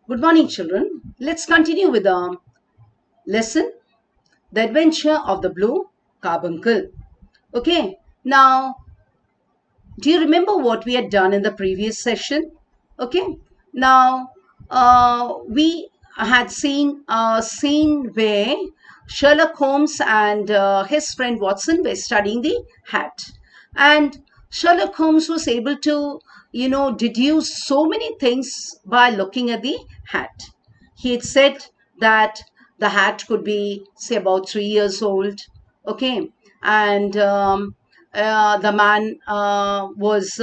Good morning, children. Let's continue with the lesson, The Adventure of the Blue Carbuncle. Okay, now, do you remember what we had done in the previous session? Okay, now, we had seen a scene where Sherlock Holmes and his friend Watson were studying the hat. And Sherlock Holmes was able to, deduce so many things by looking at the hat. He had said that the hat could be, say, about 3 years old. Okay, and the man was,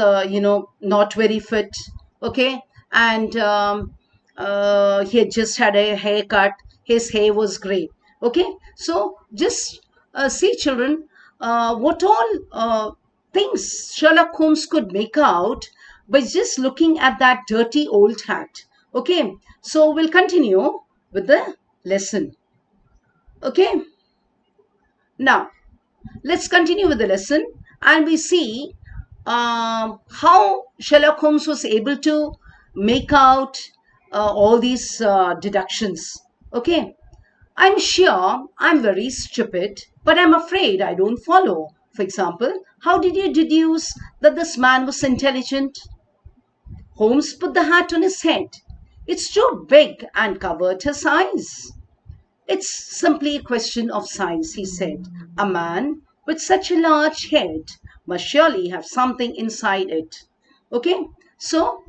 not very fit. Okay, and he had just had a haircut. His hair was gray. Okay, so just see, children, what all things Sherlock Holmes could make out by just looking at that dirty old hat. Okay, so we'll continue with the lesson. Okay, now let's continue with the lesson and we see how Sherlock Holmes was able to make out all these deductions. Okay, I'm sure I'm very stupid, but I'm afraid I don't follow. For example, how did you deduce that this man was intelligent? Holmes put the hat on his head. It's too big and covered his eyes. It's simply a question of size, he said. A man with such a large head must surely have something inside it. Okay, so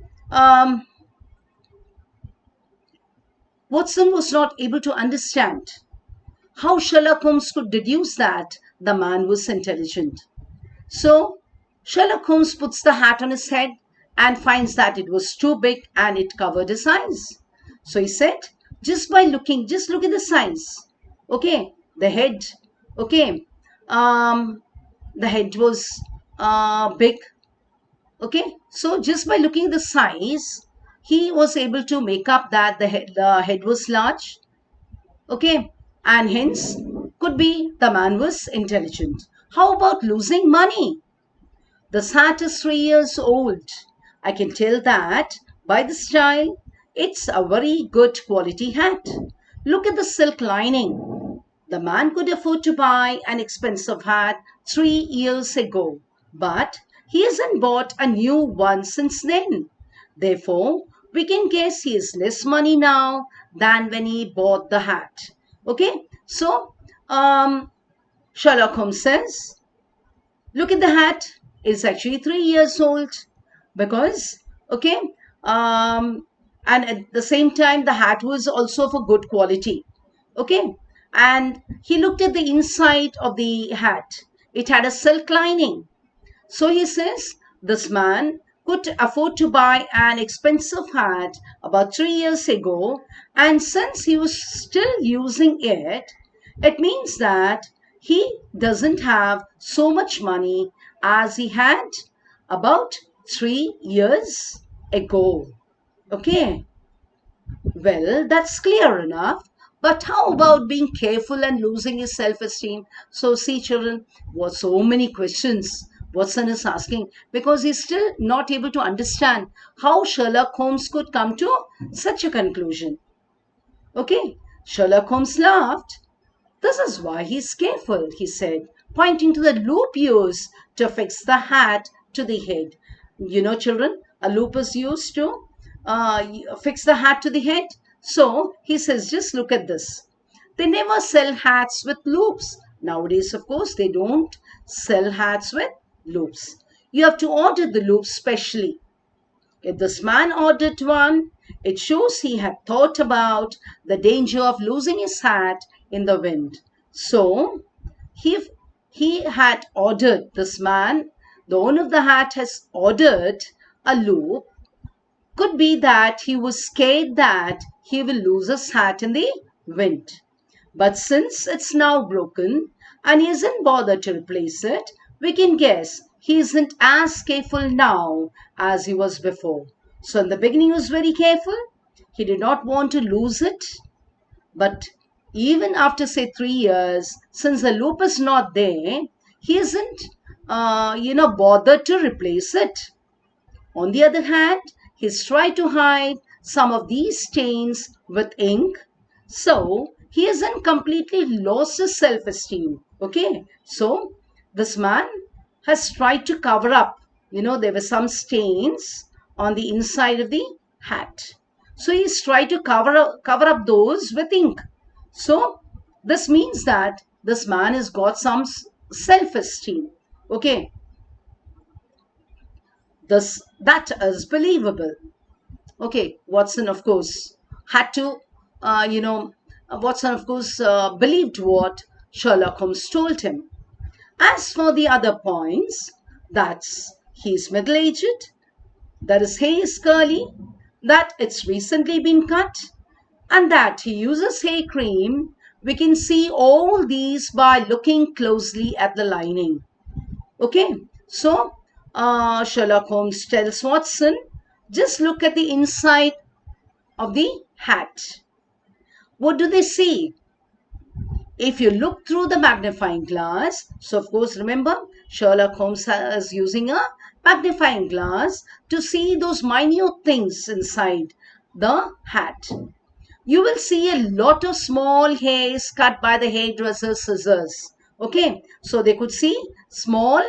Watson was not able to understand how Sherlock Holmes could deduce that the man was intelligent. So Sherlock Holmes puts the hat on his head and finds that it was too big and it covered his eyes. So he said, just look at the size. Okay, the head. Okay, the head was big. Okay, so just by looking at the size, he was able to make up that the head was large. Okay, and hence could be the man was intelligent. How about losing money? This hat is 3 years old. I can tell that by the style. It's a very good quality hat. Look at the silk lining. The man could afford to buy an expensive hat 3 years ago, but he hasn't bought a new one since then. Therefore, we can guess he has less money now than when he bought the hat. Okay, so Sherlock Holmes says, look at the hat. It's actually 3 years old because, okay, and at the same time, the hat was also of a good quality. Okay, and he looked at the inside of the hat. It had a silk lining. So he says this man could afford to buy an expensive hat about 3 years ago, and since he was still using it, it means that he doesn't have so much money as he had about 3 years ago. Okay, well, that's clear enough. But how about being careful and losing his self-esteem? So see, children, what so many questions Watson is asking because he's still not able to understand how Sherlock Holmes could come to such a conclusion. Okay, Sherlock Holmes laughed. This is why he's careful, he said, pointing to the loop used to fix the hat to the head. You know, children, a loop is used to fix the hat to the head. So he says, just look at this. They never sell hats with loops. Nowadays, of course, they don't sell hats with loops. You have to order the loop specially. If this man ordered one, it shows he had thought about the danger of losing his hat in the wind. So, if he had ordered, this man, the owner of the hat has ordered a loop, could be that he was scared that he will lose his hat in the wind. But since it's now broken and he isn't bothered to replace it, we can guess he isn't as careful now as he was before. So in the beginning he was very careful. He did not want to lose it. But even after say 3 years, since the loop is not there, he isn't bothered to replace it. On the other hand, he's tried to hide some of these stains with ink. So he hasn't completely lost his self-esteem. Okay, so this man has tried to cover up. There were some stains on the inside of the hat. So he's tried to cover up those with ink. So this means that this man has got some self-esteem. Okay, that is believable. Okay, Watson, of course, had to, Watson, of course, believed what Sherlock Holmes told him. As for the other points, that's he's middle-aged, that his hair is curly, that it's recently been cut, and that he uses hair cream, we can see all these by looking closely at the lining. Okay, so Sherlock Holmes tells Watson, just look at the inside of the hat. What do they see? If you look through the magnifying glass, so of course remember Sherlock Holmes is using a magnifying glass to see those minute things inside the hat. You will see a lot of small hairs cut by the hairdresser's scissors. Okay, so they could see small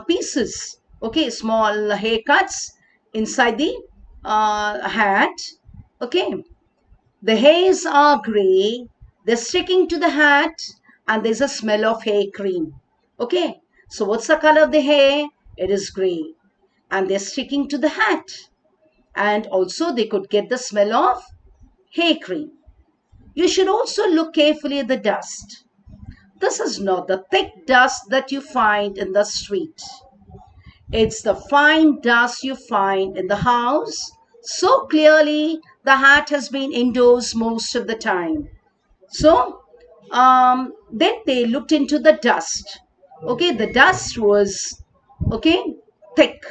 pieces, okay, small haircuts inside the hat. Okay, the hairs are gray, they're sticking to the hat, and there's a smell of hair cream. Okay, so what's the color of the hair? It is gray, and they're sticking to the hat, and also they could get the smell of hair cream. You should also look carefully at the dust. This is not the thick dust that you find in the street. It's the fine dust you find in the house. So clearly, the hat has been indoors most of the time. So, then they looked into the dust. Okay, the dust was, okay, thick.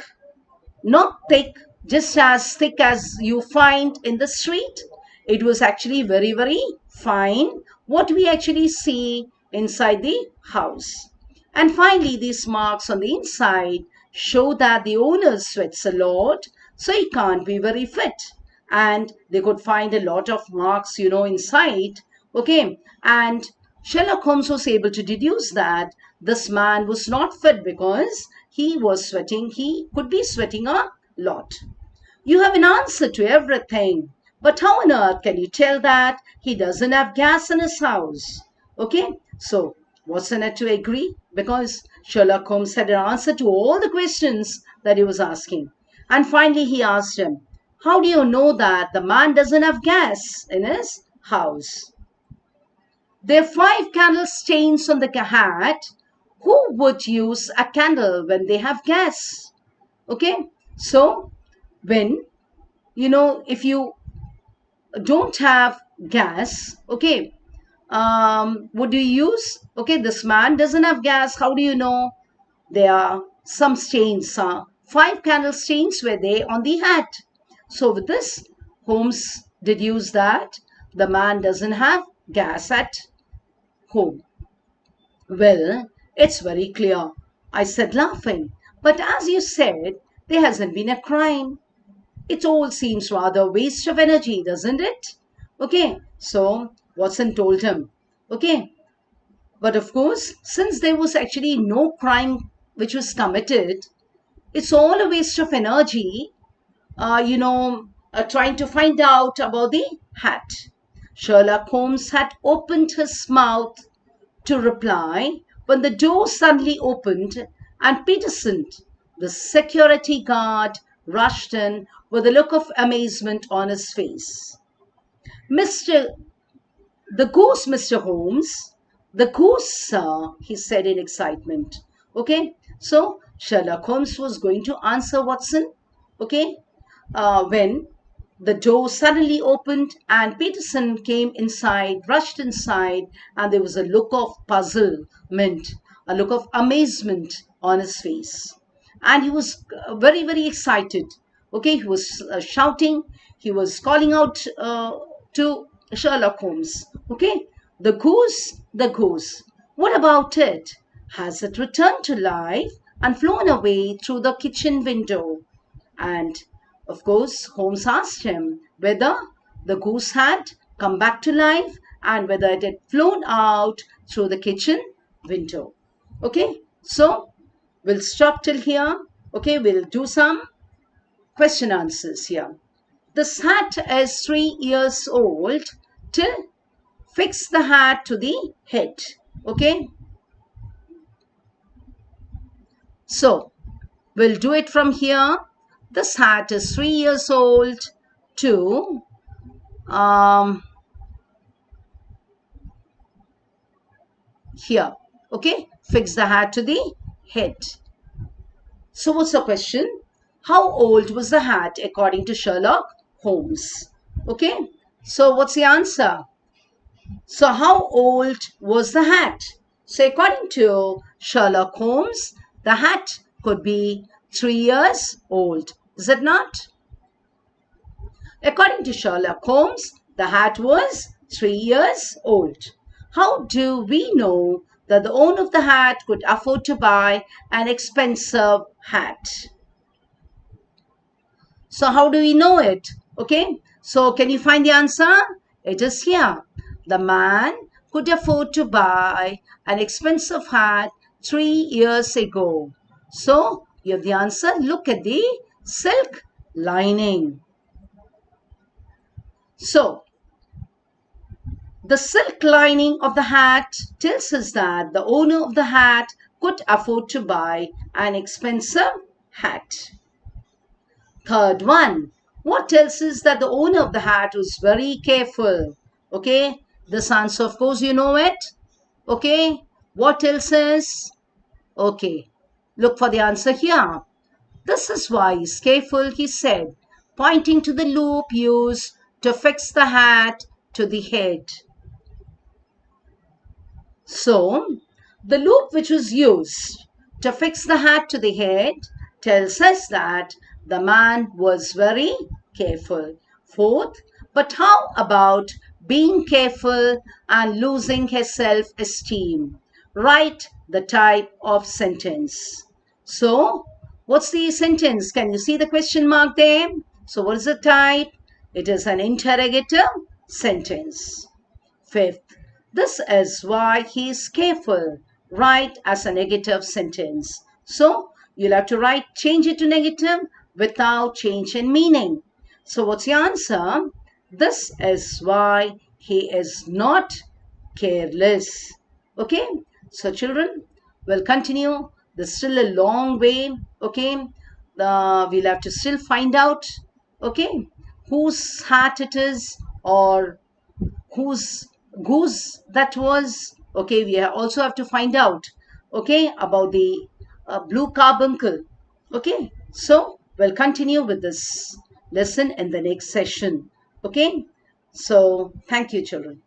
Not thick, just as thick as you find in the street. It was actually very, very fine, what we actually see inside the house. And finally, these marks on the inside show that the owner sweats a lot, so he can't be very fit. And they could find a lot of marks, inside. Okay, and Sherlock Holmes was able to deduce that this man was not fit because he was sweating. He could be sweating a lot. You have an answer to everything. But how on earth can you tell that he doesn't have gas in his house? Okay, so Watson had to agree because Sherlock Holmes had an answer to all the questions that he was asking. And finally he asked him, how do you know that the man doesn't have gas in his house? There are 5 candle stains on the hat. Who would use a candle when they have gas? Okay, so when, if you don't have gas, okay, would you use, okay, this man doesn't have gas, how do you know? There are some stains, 5 candle stains were there on the hat. So with this, Holmes deduced that the man doesn't have gas at home. Well, it's very clear, I said, laughing, but as you said, there hasn't been a crime. It all seems rather a waste of energy, doesn't it? Okay, so Watson told him, okay, but of course, since there was actually no crime which was committed, it's all a waste of energy, trying to find out about the hat. Sherlock Holmes had opened his mouth to reply when the door suddenly opened and Peterson, the security guard, rushed in with a look of amazement on his face. The goose, Mr. Holmes. The goose, sir, he said in excitement. Okay, so Sherlock Holmes was going to answer Watson, okay, when the door suddenly opened and Peterson came inside, rushed inside, and there was a look of puzzlement, a look of amazement on his face. And he was very, very excited. Okay, he was shouting, he was calling out to Sherlock Holmes. Okay, the goose. What about it? Has it returned to life and flown away through the kitchen window? And of course, Holmes asked him whether the goose had come back to life and whether it had flown out through the kitchen window. Okay, so we'll stop till here. Okay, we'll do some question answers here. This hat is 3 years old till fix the hat to the head. Okay, so we'll do it from here. This hat is 3 years old to here. Okay, fix the hat to the head. So what's the question? How old was the hat according to Sherlock Holmes? Okay, so what's the answer? So how old was the hat? So according to Sherlock Holmes, the hat could be 3 years old. Is it not? According to Sherlock Holmes, the hat was 3 years old. How do we know that the owner of the hat could afford to buy an expensive hat? So how do we know it? Okay, so can you find the answer? It is here. The man could afford to buy an expensive hat 3 years ago. So you have the answer. Look at the silk lining. So the silk lining of the hat tells us that the owner of the hat could afford to buy an expensive hat. Third one, what tells us that the owner of the hat was very careful? Okay, this answer, of course, you know it. Okay, what tells us? Okay, look for the answer here. This is why he's careful, he said, pointing to the loop used to fix the hat to the head. So, the loop which was used to fix the hat to the head tells us that the man was very careful. Fourth, but how about being careful and losing his self-esteem? Write the type of sentence. So, what's the sentence? Can you see the question mark there? So, what is the type? It is an interrogative sentence. Fifth, this is why he is careful. Write as a negative sentence. So, you'll have to write, change it to negative without change in meaning. So, what's the answer? This is why he is not careless. Okay, so children, we'll continue. There's still a long way. Okay, we'll have to still find out. Okay, whose hat it is or whose goose that was. Okay, we also have to find out. Okay, about the blue carbuncle. Okay, so we'll continue with this lesson in the next session. Okay, so thank you, children.